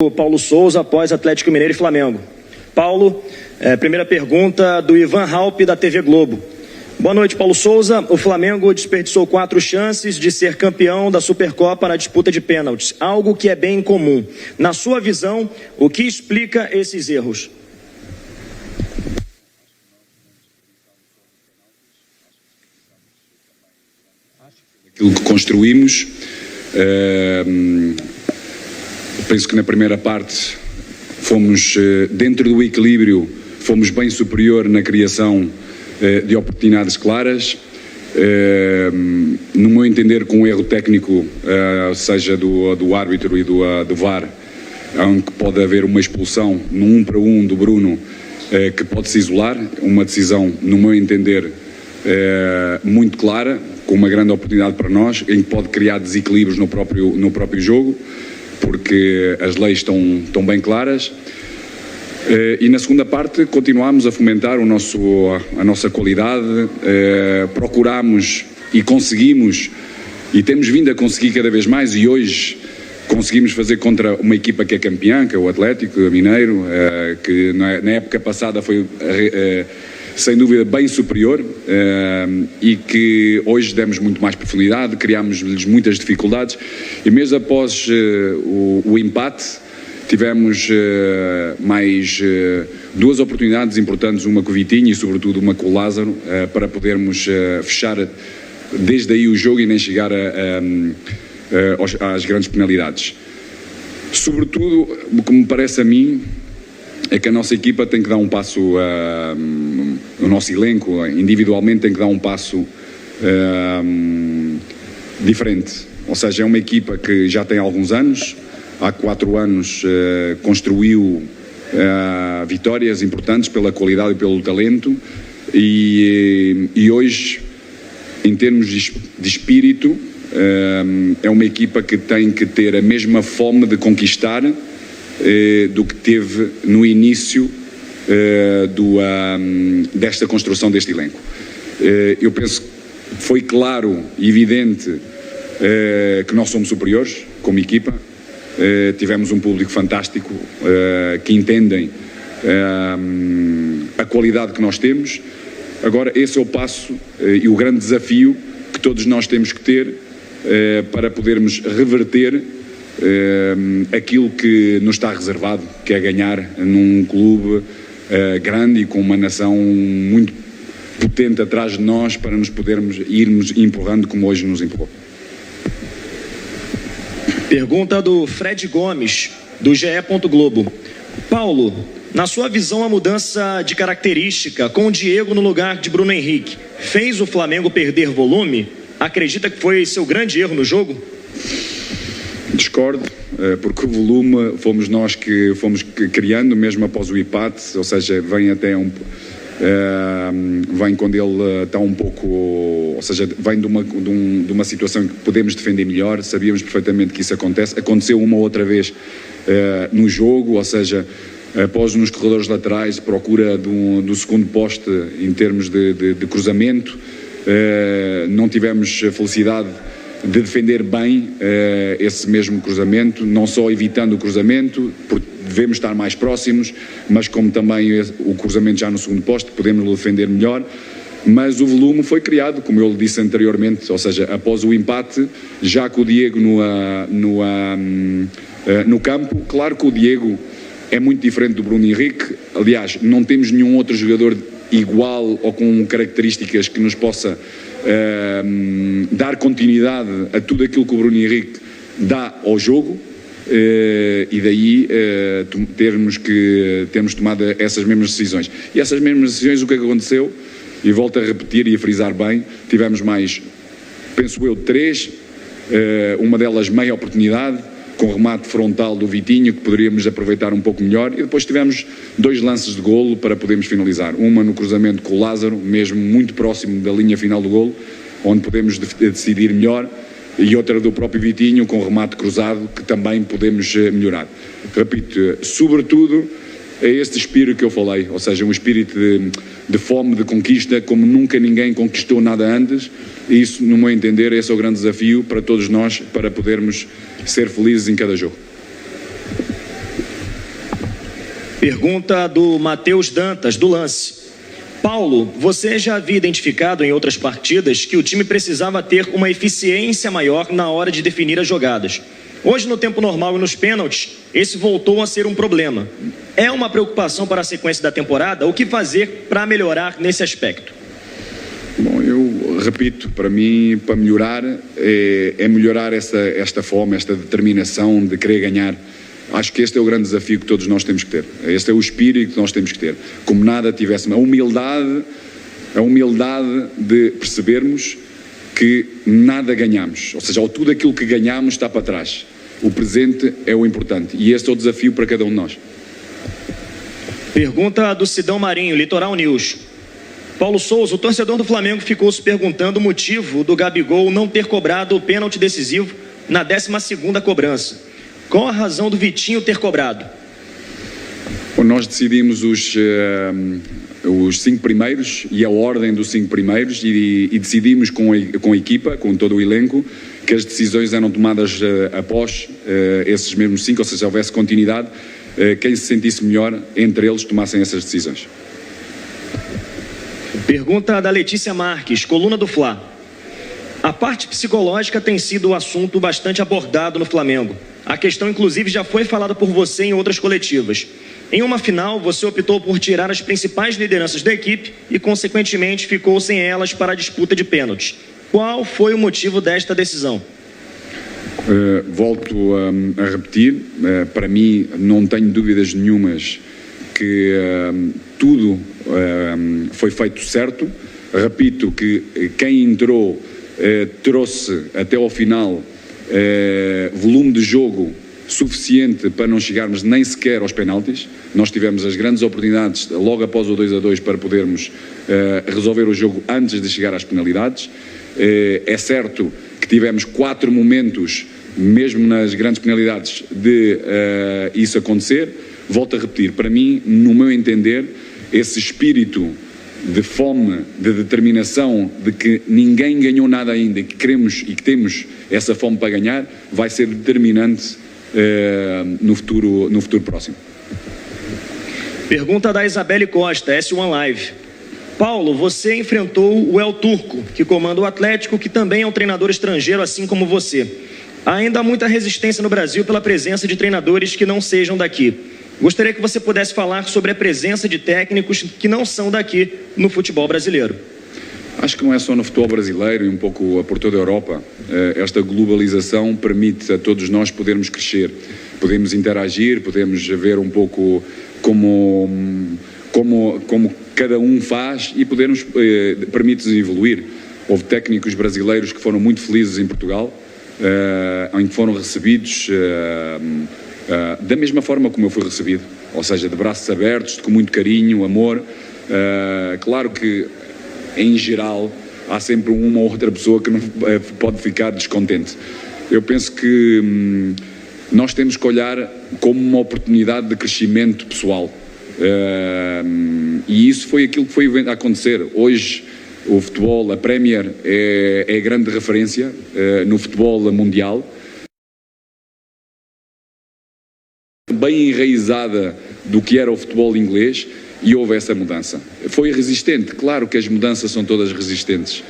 Paulo Souza após Atlético Mineiro e Flamengo. Paulo, primeira pergunta do Ivan Halpe da TV Globo. Boa noite, Paulo Souza. O Flamengo desperdiçou 4 chances de ser campeão da Supercopa na disputa de pênaltis, algo que é bem incomum. Na sua visão, o que explica esses erros? Aquilo que construímos, penso que na primeira parte fomos, dentro do equilíbrio, fomos bem superior na criação de oportunidades claras, no meu entender com um erro técnico, seja do árbitro e do VAR, onde pode haver uma expulsão no 1 para 1 do Bruno, que pode se isolar, uma decisão, no meu entender, muito clara, com uma grande oportunidade para nós, em que pode criar desequilíbrios no próprio jogo, porque as leis estão bem claras. E na segunda parte continuamos a fomentar a nossa qualidade, procuramos e conseguimos, e temos vindo a conseguir cada vez mais, e hoje conseguimos fazer contra uma equipa que é campeã, que é o Atlético Mineiro, que na época passada foi sem dúvida bem superior, e que hoje demos muito mais profundidade, criámos-lhes muitas dificuldades, e mesmo após o empate tivemos mais 2 oportunidades importantes, uma com o Vitinho e sobretudo uma com o Lázaro, para podermos fechar desde aí o jogo e nem chegar às grandes penalidades. Sobretudo, o que me parece a mim é que a nossa equipa tem que dar um passo, o nosso elenco individualmente tem que dar um passo diferente. Ou seja, é uma equipa que já tem alguns anos, há 4 anos construiu vitórias importantes pela qualidade e pelo talento, e hoje, em termos de espírito, é uma equipa que tem que ter a mesma fome de conquistar do que teve no início desta construção deste elenco. Eu penso que foi claro e evidente que nós somos superiores como equipa. Tivemos um público fantástico que entendem a qualidade que nós temos. Agora esse é o passo e o grande desafio que todos nós temos que ter para podermos reverter aquilo que nos está reservado, que é ganhar num clube grande e com uma nação muito potente atrás de nós, para nos podermos irmos empurrando como hoje nos empurrou. Pergunta do Fred Gomes, do GE. Globo. Paulo, na sua visão, a mudança de característica com o Diego no lugar de Bruno Henrique fez o Flamengo perder volume? Acredita que foi seu grande erro no jogo? Discordo, porque o volume fomos nós que fomos criando, mesmo após o empate, ou seja, vem quando ele está um pouco, ou seja, vem de uma situação em que podemos defender melhor, sabíamos perfeitamente que isso aconteceu uma ou outra vez no jogo, ou seja, após nos corredores laterais, procura do segundo poste em termos de cruzamento, não tivemos a felicidade de defender bem esse mesmo cruzamento, não só evitando o cruzamento, porque devemos estar mais próximos, mas como também o cruzamento já no segundo posto, podemos defender melhor. Mas o volume foi criado, como eu lhe disse anteriormente, ou seja, após o empate, já com o Diego no campo. Claro que o Diego é muito diferente do Bruno Henrique, aliás, não temos nenhum outro jogador igual ou com características que nos possa dar continuidade a tudo aquilo que o Bruno Henrique dá ao jogo, e daí termos tomado essas mesmas decisões. E essas mesmas decisões, o que aconteceu, e volto a repetir e a frisar bem, tivemos mais, penso eu, 3, uma delas meia oportunidade, com remate frontal do Vitinho, que poderíamos aproveitar um pouco melhor, e depois tivemos 2 lances de golo para podermos finalizar. Uma no cruzamento com o Lázaro, mesmo muito próximo da linha final do golo, onde podemos decidir melhor, e outra do próprio Vitinho, com remate cruzado, que também podemos melhorar. Repito, sobretudo, é este espírito que eu falei, ou seja, um espírito de fome, de conquista, como nunca ninguém conquistou nada antes, e isso, no meu entender, esse é o grande desafio para todos nós, para podermos ser felizes em cada jogo. Pergunta do Matheus Dantas, do Lance. Paulo, você já havia identificado em outras partidas que o time precisava ter uma eficiência maior na hora de definir as jogadas. Hoje, no tempo normal e nos pênaltis, esse voltou a ser um problema. É uma preocupação para a sequência da temporada? O que fazer para melhorar nesse aspecto? Bom, eu repito, para mim, para melhorar, é melhorar esta fome, esta determinação de querer ganhar. Acho que este é o grande desafio que todos nós temos que ter. Este é o espírito que nós temos que ter. Como nada tivéssemos. A humildade de percebermos que nada ganhamos. Ou seja, tudo aquilo que ganhamos está para trás. O presente é o importante. E este é o desafio para cada um de nós. Pergunta do Sidão Marinho, Litoral News. Paulo Souza, o torcedor do Flamengo ficou se perguntando o motivo do Gabigol não ter cobrado o pênalti decisivo na 12ª cobrança. Qual a razão do Vitinho ter cobrado? Bom, nós decidimos os 5 primeiros e a ordem dos 5 primeiros e decidimos com a equipa, com todo o elenco, que as decisões eram tomadas após esses mesmos 5, ou seja, houvesse continuidade, quem se sentisse melhor entre eles tomassem essas decisões. Pergunta da Letícia Marques, coluna do Fla. A parte psicológica tem sido um assunto bastante abordado no Flamengo. A questão, inclusive, já foi falada por você em outras coletivas. Em uma final, você optou por tirar as principais lideranças da equipe e, consequentemente, ficou sem elas para a disputa de pênaltis. Qual foi o motivo desta decisão? Volto a repetir, para mim não tenho dúvidas nenhumas que tudo foi feito certo. Repito que quem entrou trouxe até ao final volume de jogo suficiente para não chegarmos nem sequer aos penaltis. Nós tivemos as grandes oportunidades logo após o 2-2 para podermos resolver o jogo antes de chegar às penalidades. É certo que tivemos 4 momentos, mesmo nas grandes penalidades, de isso acontecer. Volto a repetir, para mim, no meu entender, esse espírito de fome, de determinação, de que ninguém ganhou nada ainda e que queremos e que temos essa fome para ganhar, vai ser determinante no futuro próximo. Pergunta da Isabelle Costa, S1 Live. Paulo, você enfrentou o El Turco, que comanda o Atlético, que também é um treinador estrangeiro, assim como você. Ainda há muita resistência no Brasil pela presença de treinadores que não sejam daqui. Gostaria que você pudesse falar sobre a presença de técnicos que não são daqui no futebol brasileiro. Acho que não é só no futebol brasileiro e um pouco por toda a Europa. Esta globalização permite a todos nós podermos crescer, podemos interagir, podemos ver um pouco como cada um faz e permite-nos evoluir. Houve técnicos brasileiros que foram muito felizes em Portugal, em que foram recebidos da mesma forma como eu fui recebido, ou seja, de braços abertos, com muito carinho, amor. Claro que, em geral, há sempre uma ou outra pessoa que não pode ficar descontente. Eu penso que nós temos que olhar como uma oportunidade de crescimento pessoal. E isso foi aquilo que foi a acontecer. Hoje, o futebol, a Premier, é a grande referência no futebol mundial. Bem enraizada do que era o futebol inglês, e houve essa mudança. Foi resistente, claro que as mudanças são todas resistentes,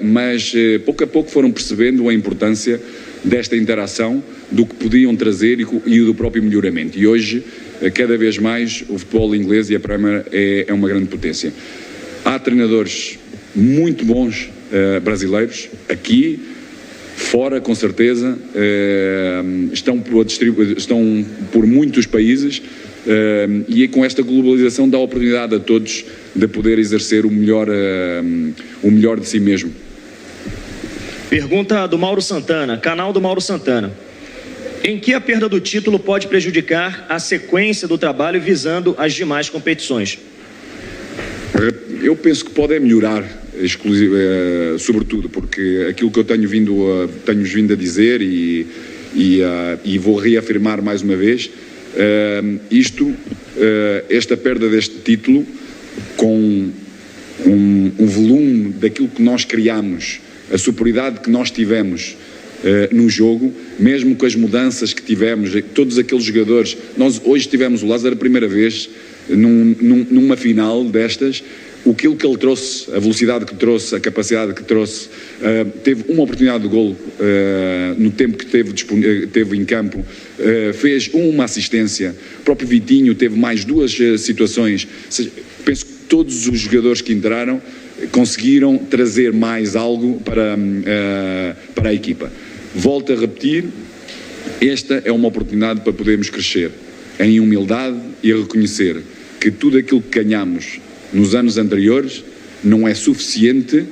mas pouco a pouco foram percebendo a importância desta interação, do que podiam trazer e do próprio melhoramento. E hoje, cada vez mais, o futebol inglês e a Premier é uma grande potência. Há treinadores muito bons brasileiros, aqui, fora, com certeza, estão por muitos países, e com esta globalização dá a oportunidade a todos de poder exercer o melhor de si mesmo. Pergunta do Mauro Santana, canal do Mauro Santana. Em que a perda do título pode prejudicar a sequência do trabalho visando as demais competições? Eu penso que pode melhorar, sobretudo, porque aquilo que eu tenho vindo a dizer e vou reafirmar mais uma vez, esta perda deste título, com um volume daquilo que nós criamos, a superioridade que nós tivemos no jogo, mesmo com as mudanças que tivemos, todos aqueles jogadores. Nós hoje tivemos o Lázaro a primeira vez numa final destas. Aquilo que ele trouxe, a velocidade que trouxe, a capacidade que trouxe, teve uma oportunidade de golo no tempo que teve em campo, fez uma assistência. O próprio Vitinho teve mais duas situações. Ou seja, penso que todos os jogadores que entraram conseguiram trazer mais algo para a equipa. Volto a repetir, esta é uma oportunidade para podermos crescer em humildade e a reconhecer que tudo aquilo que ganhamos nos anos anteriores não é suficiente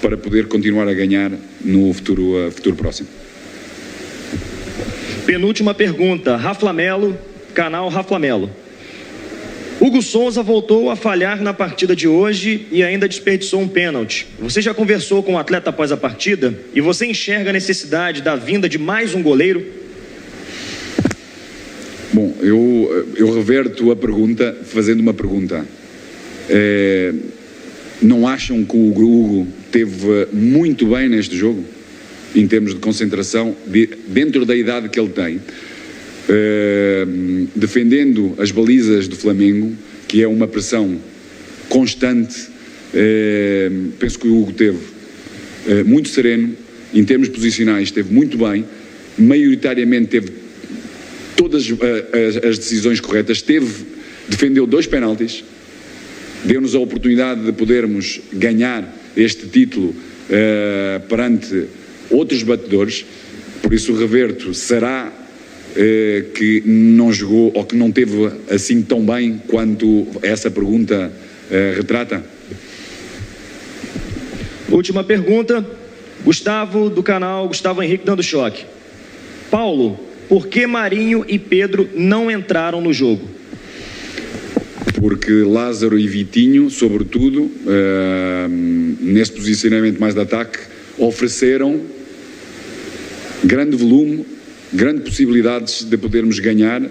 para poder continuar a ganhar no futuro próximo. Penúltima pergunta, Raflamelo, canal Raflamelo. Hugo Souza voltou a falhar na partida de hoje e ainda desperdiçou um pênalti. Você já conversou com o atleta após a partida e você enxerga a necessidade da vinda de mais um goleiro? Bom, eu reverto a pergunta fazendo uma pergunta. Não acham que o Hugo teve muito bem neste jogo, em termos de concentração, dentro da idade que ele tem, defendendo as balizas do Flamengo, que é uma pressão constante? Penso que o Hugo teve muito sereno, em termos posicionais esteve muito bem, maioritariamente teve todas as decisões corretas, defendeu 2 penaltis, deu-nos a oportunidade de podermos ganhar este título perante outros batedores. Por isso reverto, será que não jogou ou que não teve assim tão bem quanto essa pergunta retrata? Última pergunta, Gustavo, do canal Gustavo Henrique dando choque. Paulo, por que Marinho e Pedro não entraram no jogo? Porque Lázaro e Vitinho, sobretudo, nesse posicionamento mais de ataque, ofereceram grande volume, grandes possibilidades de podermos ganhar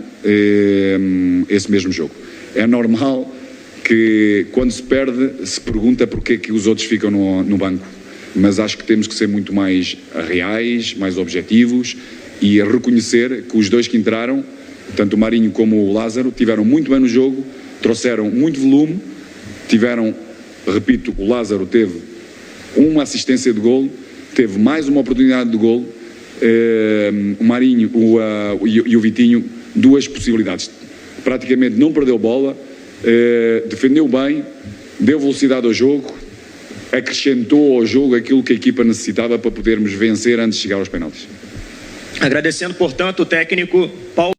esse mesmo jogo. É normal que, quando se perde, se pergunta porque é que os outros ficam no banco, mas acho que temos que ser muito mais reais, mais objetivos e reconhecer que os 2 que entraram, tanto o Marinho como o Lázaro, tiveram muito bem no jogo, trouxeram muito volume, repito, o Lázaro teve uma assistência de golo, teve mais uma oportunidade de golo, o Marinho e o Vitinho 2 possibilidades. Praticamente não perdeu bola, defendeu bem, deu velocidade ao jogo, acrescentou ao jogo aquilo que a equipa necessitava para podermos vencer antes de chegar aos penaltis. Agradecendo, portanto, o técnico Paulo